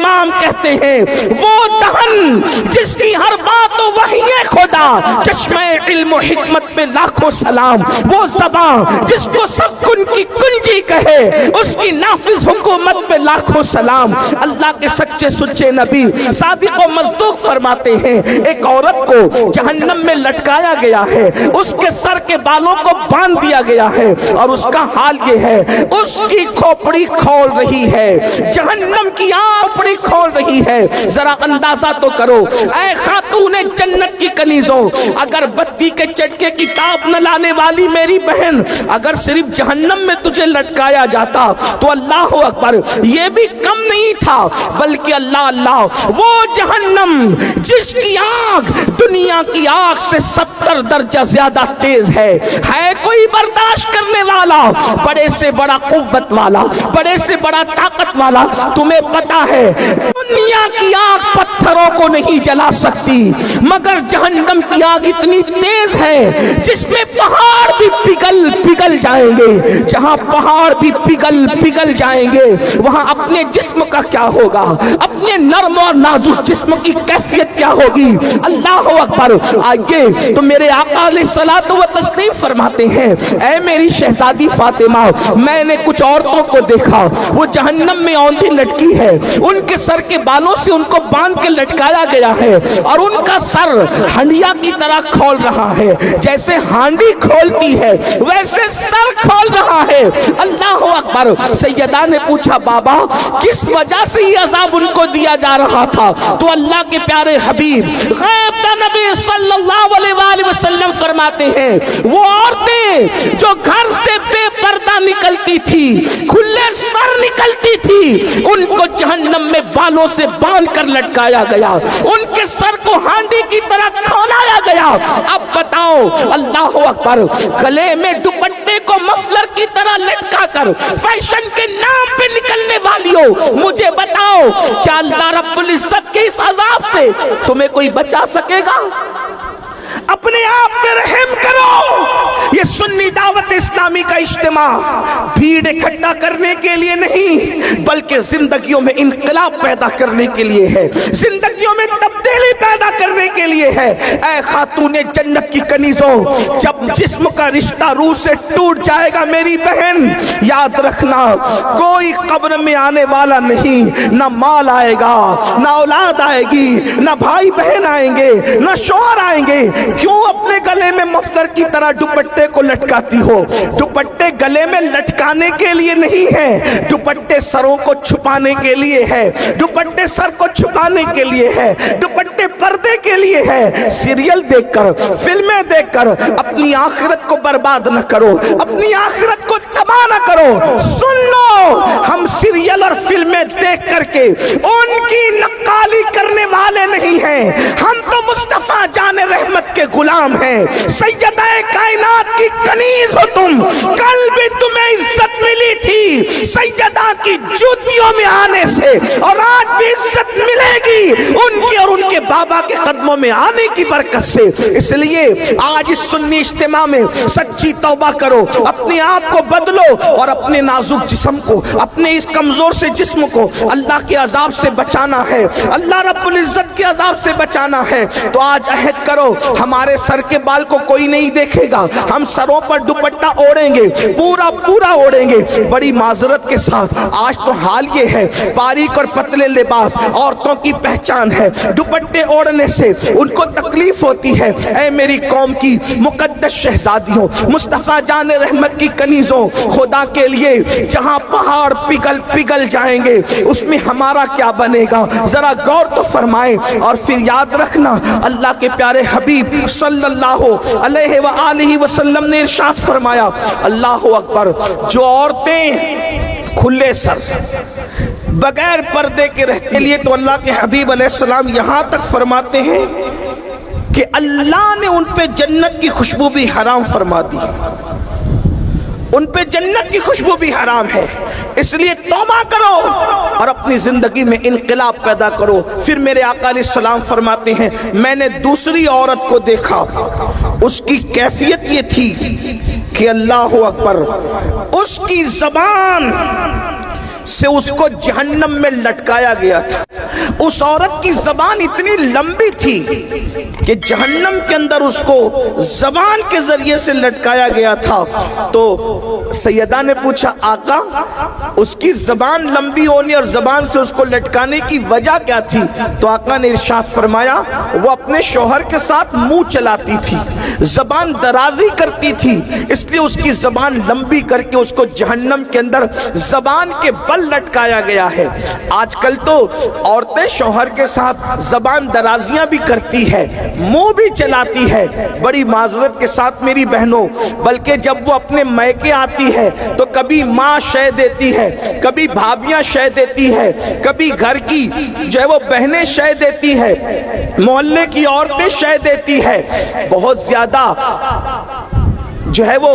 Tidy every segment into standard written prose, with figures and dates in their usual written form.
امام کہتے ہیں وہ دہن جس کی ہر بات وحی خدا، چشمہ علم و حکمت پہ لاکھوں سلام، وہ زبان جس کو سب کن کی کنجی کہے اس کی نافذ حکومت پہ لاکھوں سلام۔ اللہ کے سچے سچے نبی صادق و مصدوق فرماتے ہیں ایک عورت کو جہنم میں لٹکایا گیا ہے، اس کے سر کے بالوں کو باندھ دیا گیا ہے اور اس کا حال یہ ہے اس کی کھوپڑی کھول رہی ہے، جہنم کی آفڑی کھول رہی ہے۔ ذرا اندازہ تو کرو اے خاتون جنت کی کنیزوں، اگر بتی کے چٹکے کی تاب نہ لانے والی میری بہن، اگر صرف جہنم میں تجھے لٹکایا جاتا تو اللہ اکبر یہ بھی کم نہیں تھا، بلکہ اللہ اللہ وہ جہنم جس کی آگ دنیا کی آگ سے 70 درجہ زیادہ تیز ہے کوئی برداشت کرنے والا، بڑے سے بڑا قوت والا، بڑے سے بڑا طاقت والا؟ تمہیں پتا ہے دنیا کی آگ پتھروں کو نہیں جلا سکتی، مگر جہنم کی آگ اتنی تیز ہے جس میں پہاڑ بھی پگھل جائیں گے۔ جہاں پہاڑ بھی پگھل جائیں گے وہاں اپنے جسم کا کیا ہوگا، اپنے نرم اور نازک جسم کی کیفیت کیا ہوگی؟ اللہ اکبر۔ آئیے تو میرے آقا علیہ الصلوۃ والتسلیم فرماتے ہیں اے میری شہزادی فاطمہ، میں نے کچھ عورتوں کو دیکھا وہ جہنم میں اوندھی لٹکی ہے، ان کے سر کے بالوں سے ان کو باندھ کے لٹکایا گیا ہے اور ان کا سر ہنڈیا کی طرح کھول رہا ہے، جیسے ہانڈی کھولتی ہے ویسے سر کھول رہا ہے۔ اللہ اکبر۔ سیدہ نے پوچھا بابا کس وجہ سے یہ عذاب ان کو دیا جا رہا تھا؟ تو اللہ کے پیارے حبیب غیب کا نبی صلی اللہ علیہ وآلہ وسلم فرماتے ہیں وہ عورتیں جو گھر سے بے پردہ نکلتی تھی، کھلے سر نکلتی تھی، ان کو جہنم میں بالوں سے باندھ کر لٹکایا گیا، ان کے سر کو ہانڈی کی طرح کھولایا گیا۔ اب بتاؤ اللہ اکبر، گلے میں دوپٹے کو مفلر کی طرح لٹکا کر فیشن کے نام پہ نکلنے والیوں، مجھے بتاؤ کیا اللہ رب العزت کے اس عذاب سے تمہیں کوئی بچا سکے گا؟ اپنے آپ پہ رحم کرو۔ یہ سنی دعوت اسلامی کا اجتماع بھیڑ اکٹھا کرنے کے لیے نہیں بلکہ زندگیوں میں انقلاب پیدا کرنے کے لیے ہے، زندگیوں میں تبدیلی پیدا کرنے کے لیے ہے۔ اے خاتون جنت کی کنیزوں، جب جسم کا رشتہ روح سے ٹوٹ جائے گا میری بہن، یاد رکھنا کوئی قبر میں آنے والا نہیں، نہ مال آئے گا، نہ اولاد آئے گی، نہ بھائی بہن آئیں گے، نہ شوہر آئیں گے۔ کیوں اپنے گلے میں مفلر کی طرح دوپٹے کو لٹکاتی ہو؟ دوپٹے گلے میں لٹکانے کے لیے نہیں ہے، دوپٹے سروں کو چھپانے کے لیے ہے، دوپٹے سر کو چھپانے کے لیے ہے، دوپٹے پردے کے لیے ہے۔ سیریل دیکھ کر، فلمیں دیکھ کر اپنی آخرت کو برباد نہ کرو، اپنی آخرت کو تباہ نہ کرو۔ سن لو، ہم سیریل اور فلمیں دیکھ کر کے ان کی نقالی کرنے والے نہیں ہیں، ہم تو مصطفیٰ جان رحمت کے غلام ہیں۔ سیدہ کائنات کی کنیز ہو تم، کل بھی تمہیں عزت ملی تھی سیدہ کی جوتیوں میں آنے سے، اور آج بھی عزت ملے گی ان کی اور ان کے بابا کے قدموں میں آنے کی برکت سے۔ اس لیے آج اس سنی اجتماع میں سچی توبہ کرو، اپنے آپ کو بدلو اور اپنے نازک جسم کو، اپنے اس کمزور سے جسم کو اللہ کے عذاب سے بچانا ہے، اللہ رب العزت کے عذاب سے بچانا ہے۔ تو آج عہد کرو ہمارے سر کے بال کو کوئی نہیں دیکھے گا، ہم سروں پر دوپٹہ اوڑیں گے، پورا اوڑیں گے۔ بڑی معذرت کے ساتھ آج تو حال یہ ہے، باریک اور پتلے لباس عورتوں کی پہچان ہے، دوپٹے اوڑھنے سے ان کو تکلیف ہوتی ہے۔ اے میری قوم کی مقدس شہزادیوں، مصطفیٰ جان رحمت کی کنیزوں، خدا کے لیے جہاں پہاڑ پگھل جائیں گے اس میں ہمارا کیا بنے گا؟ ذرا غور تو فرمائیں۔ اور پھر یاد رکھنا اللہ کے پیارے حبیب صلی اللہ علیہ وآلہ وسلم نے ارشاد فرمایا، اللہ اکبر، جو عورتیں کھلے سر بغیر پردے کے رہتے لیے، تو اللہ کے حبیب علیہ السلام یہاں تک فرماتے ہیں کہ اللہ نے ان پہ جنت کی خوشبو بھی حرام فرما دی، ان پہ جنت کی خوشبو بھی حرام ہے۔ اس لیے توبہ کرو اور اپنی زندگی میں انقلاب پیدا کرو۔ پھر میرے آقا علیہ السلام فرماتے ہیں میں نے دوسری عورت کو دیکھا، اس کی کیفیت یہ تھی کہ اللہ اکبر، اس کی زبان سے اس کو جہنم میں لٹکایا گیا تھا۔ اس عورت کی زبان اتنی لمبی تھی کہ جہنم کے اندر اس کو زبان کے ذریعے سے لٹکایا گیا تھا۔ تو سیدہ نے پوچھا آقا اس کی زبان لمبی ہونے اور زبان سے اس کو لٹکانے کی وجہ کیا تھی؟ تو آقا نے ارشاد فرمایا وہ اپنے شوہر کے ساتھ منہ چلاتی تھی، زبان درازی کرتی تھی، اس لیے اس کی زبان لمبی کر کے اس کو جہنم کے اندر زبان کے بل لٹکایا گیا ہے۔ آج کل تو عورتیں شوہر کے ساتھ زبان درازیاں بھی کرتی ہے، منہ بھی چلاتی ہے۔ بڑی معذرت کے ساتھ میری بہنوں، بلکہ جب وہ اپنے میکے آتی ہے تو کبھی ماں شے دیتی ہے، کبھی بھابیاں شے دیتی ہے، کبھی گھر کی جو ہے وہ بہنیں شے دیتی ہے، محلے کی عورتیں شے دیتی ہے۔ بہت زیادہ جو ہے وہ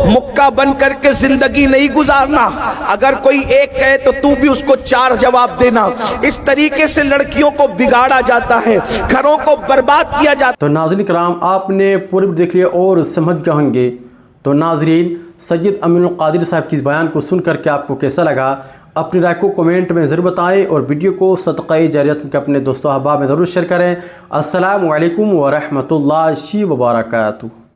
مکہ بن کر کے زندگی نہیں گزارنا، اگر کوئی ایک کہے تو بھی اس کو 4 جواب دینا۔ اس طریقے سے لڑکیوں کو بگاڑا جاتا ہے، گھروں کو برباد کیا جاتا ہے۔ تو ناظرین کرام آپ نے پورے دیکھ لیا اور سمجھ گئے ہوں گے۔ تو ناظرین سید امین القادری صاحب کی اس بیان کو سن کر کے آپ کو کیسا لگا؟ اپنی رائے کو کومنٹ میں ضرور بتائیں اور ویڈیو کو صدقہ جاریت کے اپنے دوستوں احباب میں ضرور شیئر کریں۔ السلام علیکم ورحمۃ اللہ وبرکاتہ۔